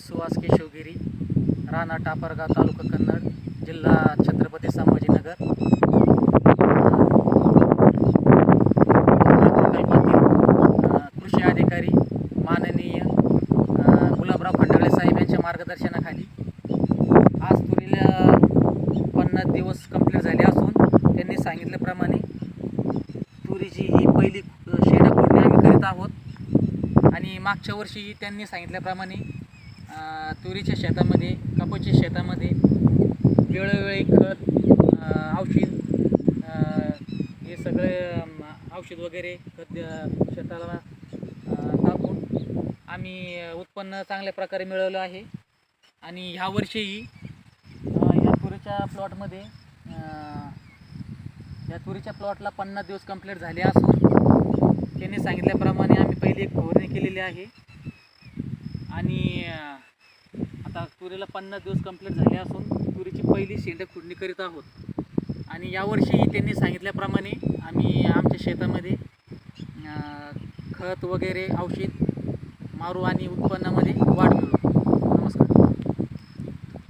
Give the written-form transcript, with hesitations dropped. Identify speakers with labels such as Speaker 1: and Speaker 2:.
Speaker 1: सुहास केशवगिरी, राणा टापरगाव, तालुका कन्नड, जिल्हा छत्रपती संभाजीनगर. प्रकल्पातील कृषी अधिकारी माननीय गुलाबराव खंडागळे साहेब यांच्या मार्गदर्शनाखाली आज तुरीला 50 दिवस कंप्लीट झाले असून त्यांनी सांगितल्याप्रमाणे तुरीची ही पहिली शेंडा फोडणी आम्ही करीत आहोत. आणि मागच्या वर्षी त्यांनी सांगितल्याप्रमाणे तुरीच्या शेतामध्ये, कापूसच्या शेतामध्ये वेळोवेळी खत, औषध, हे सगळे औषध वगैरे खत शेताला टाकून आम्ही उत्पन्न चांगल्या प्रकारे मिळवलं आहे. आणि ह्या वर्षीही ह्या तुरीच्या प्लॉटला 50 दिवस कंप्लीट झाले असून त्यांनी सांगितल्याप्रमाणे आम्ही पहिली एक फवारणी केलेली आहे. आणि आता तुरीला 50 दिवस कंप्लीट झाले असून तुरीची पहिली शेंडा खुडणी करीत आहोत. आणि यावर्षी त्यांनी सांगितल्याप्रमाणे आम्ही आमच्या शेतामध्ये खत वगैरे औषध मारू आणि उत्पन्नामध्ये वाढ मिळवू. नमस्कार.